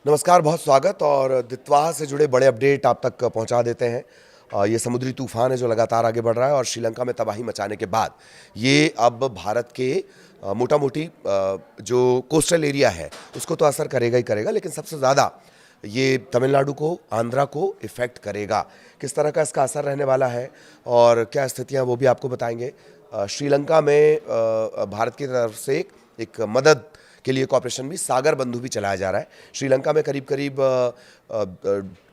नमस्कार, बहुत स्वागत। और दित्वाह से जुड़े बड़े अपडेट आप तक पहुंचा देते हैं। ये समुद्री तूफान है जो लगातार आगे बढ़ रहा है और श्रीलंका में तबाही मचाने के बाद ये अब भारत के मोटा मोटी जो कोस्टल एरिया है उसको तो असर करेगा ही करेगा, लेकिन सबसे ज़्यादा ये तमिलनाडु को, आंध्रा को इफ़ेक्ट करेगा। किस तरह का इसका असर रहने वाला है और क्या स्थितियाँ, वो भी आपको बताएंगे। श्रीलंका में भारत की तरफ से एक मदद के लिए एक ऑपरेशन भी सागर बंधु भी चलाया जा रहा है। श्रीलंका में करीब करीब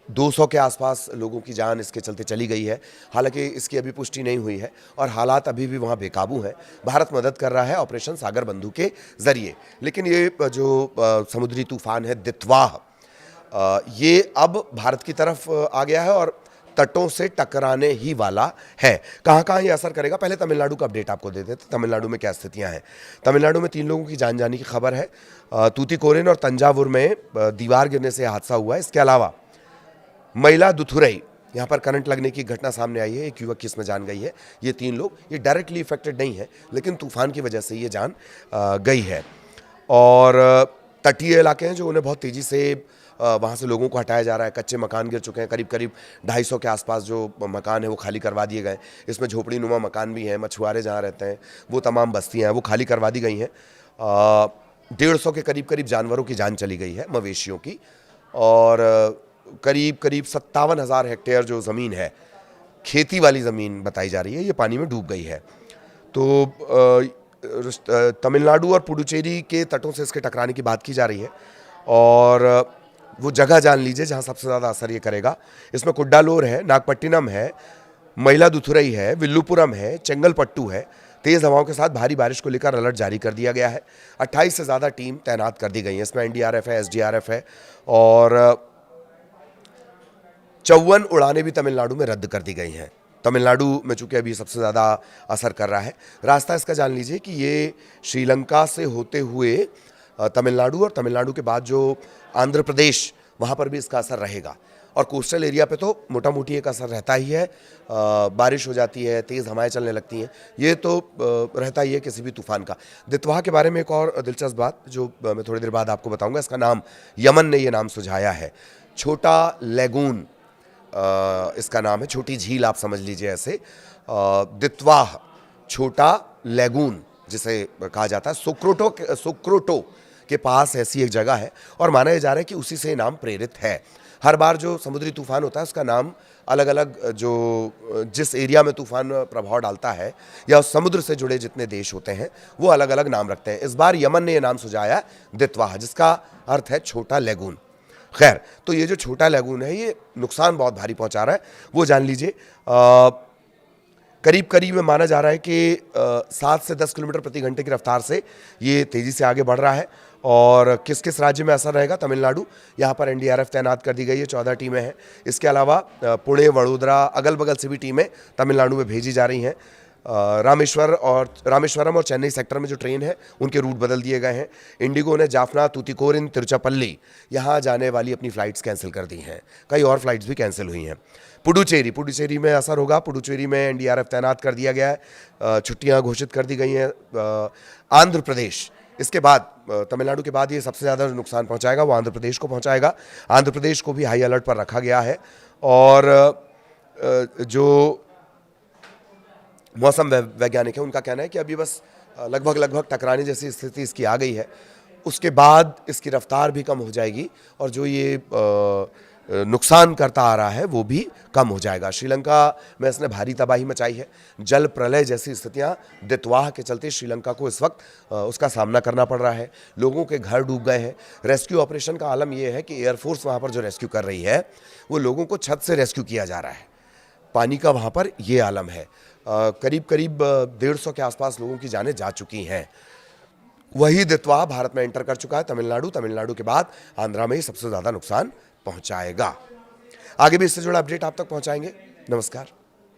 200 के आसपास लोगों की जान इसके चलते चली गई है। हालांकि इसकी अभी पुष्टि नहीं हुई है और हालात अभी भी वहाँ बेकाबू हैं। भारत मदद कर रहा है ऑपरेशन सागर बंधु के जरिए, लेकिन ये जो समुद्री तूफान है दित्वाह, ये अब भारत की तरफ आ गया है और तटों से टकराने ही वाला है। कहाँ कहाँ ये असर करेगा, पहले तमिलनाडु का अपडेट आपको देते थे। तमिलनाडु में क्या स्थितियां हैं। तमिलनाडु में 3 लोगों की जान जाने की खबर है। तूतीकोरिन और तंजावुर में दीवार गिरने से हादसा हुआ है। इसके अलावा मयिलादुथुरई, यहाँ पर करंट लगने की घटना सामने आई है। एक युवक की इसमें जान गई है। ये 3 लोग, ये डायरेक्टली इफेक्टेड नहीं है, लेकिन तूफान की वजह से ये जान गई है। और तटीय इलाके हैं जो उन्हें बहुत तेज़ी से वहाँ से लोगों को हटाया जा रहा है। कच्चे मकान गिर चुके हैं। करीब करीब 250 के आसपास जो मकान है वो खाली करवा दिए गए। इसमें झोपड़ी नुमा मकान भी हैं। मछुआरे जहाँ रहते हैं वो तमाम बस्तियाँ हैं वो खाली करवा दी गई हैं। 150 के करीब करीब जानवरों की जान चली गई है, मवेशियों की। और करीब करीब 57,000 हेक्टेयर जो ज़मीन है, खेती वाली ज़मीन बताई जा रही है, ये पानी में डूब गई है। तो तमिलनाडु और पुडुचेरी के तटों से इसके टकराने की बात की जा रही है। और वो जगह जान लीजिए जहां सबसे ज़्यादा असर ये करेगा। इसमें कुड्डालोर है, नागपट्टिनम है, मयिलादुथुरई है, विल्लुपुरम है, चेंगलपट्टू है। तेज़ हवाओं के साथ भारी बारिश को लेकर अलर्ट जारी कर दिया गया है। 28 से ज़्यादा टीम तैनात कर दी गई है। इसमें एनडीआरएफ है, एसडीआरएफ है और 54 उड़ानें भी तमिलनाडु में रद्द कर दी गई हैं। तमिलनाडु में चूंकि अभी सबसे ज़्यादा असर कर रहा है। रास्ता इसका जान लीजिए कि ये श्रीलंका से होते हुए तमिलनाडु और तमिलनाडु के बाद जो आंध्र प्रदेश, वहाँ पर भी इसका असर रहेगा। और कोस्टल एरिया पे तो मोटा मोटी एक असर रहता ही है। बारिश हो जाती है, तेज़ हवाएं चलने लगती हैं, ये तो रहता ही है किसी भी तूफान का। दित्वाह के बारे में एक और दिलचस्प बात जो मैं थोड़ी देर बाद आपको बताऊंगा। इसका नाम यमन ने ये नाम सुझाया है। छोटा लेगून इसका नाम है, छोटी झील आप समझ लीजिए ऐसे। दित्वाह छोटा लेगून जिसे कहा जाता है, सुक्रोटो के पास ऐसी एक जगह है और माना जा रहा है कि उसी से नाम प्रेरित है। हर बार जो समुद्री तूफान होता है उसका नाम अलग अलग, जो जिस एरिया में तूफान प्रभाव डालता है या उस समुद्र से जुड़े जितने देश होते हैं वो अलग अलग नाम रखते हैं। इस बार यमन ने यह नाम सुझाया दित्वाह, जिसका अर्थ है छोटा लेगून। खैर, तो ये जो छोटा लेगून है ये नुकसान बहुत भारी पहुंचा रहा है, वो जान लीजिए। करीब करीब में माना जा रहा है कि 7 से 10 किलोमीटर प्रति घंटे की रफ्तार से ये तेज़ी से आगे बढ़ रहा है। और किस किस राज्य में असर रहेगा, तमिलनाडु, यहाँ पर एनडीआरएफ तैनात कर दी गई है, 14 टीमें हैं। इसके अलावा पुणे, वडोदरा, अगल बगल से भी टीमें तमिलनाडु में भेजी जा रही हैं। रामेश्वरम और चेन्नई सेक्टर में जो ट्रेन है उनके रूट बदल दिए गए हैं। इंडिगो ने जाफना, तूतीकोरिन, तिरुचिरापल्ली यहाँ जाने वाली अपनी फ़्लाइट्स कैंसिल कर दी हैं। कई और फ्लाइट्स भी कैंसिल हुई हैं। पुडुचेरी में असर होगा। पुडुचेरी में एनडीआरएफ तैनात कर दिया गया है। छुट्टियाँ घोषित कर दी गई हैं। आंध्र प्रदेश, इसके बाद तमिलनाडु के बाद ये सबसे ज़्यादा नुकसान पहुंचाएगा वो आंध्र प्रदेश को पहुंचाएगा। आंध्र प्रदेश को भी हाई अलर्ट पर रखा गया है। और जो मौसम वैज्ञानिक है उनका कहना है कि अभी बस लगभग टकराने जैसी स्थिति इसकी आ गई है, उसके बाद इसकी रफ्तार भी कम हो जाएगी और जो ये नुकसान करता आ रहा है वो भी कम हो जाएगा। श्रीलंका में इसने भारी तबाही मचाई है। जल प्रलय जैसी स्थितियां दित्वाह के चलते श्रीलंका को इस वक्त उसका सामना करना पड़ रहा है। लोगों के घर डूब गए हैं। रेस्क्यू ऑपरेशन का आलम यह है कि एयरफोर्स वहाँ पर जो रेस्क्यू कर रही है वो लोगों को छत से रेस्क्यू किया जा रहा है। पानी का वहाँ पर ये आलम है। करीब करीब 150 के आसपास लोगों की जानें जा चुकी हैं। वही दित्वाह भारत में एंटर कर चुका है। तमिलनाडु के बाद आंध्रा में ही सबसे ज़्यादा नुकसान पहुंचाएगा। आगे भी इससे जुड़ा अपडेट आप तक पहुंचाएंगे। नमस्कार।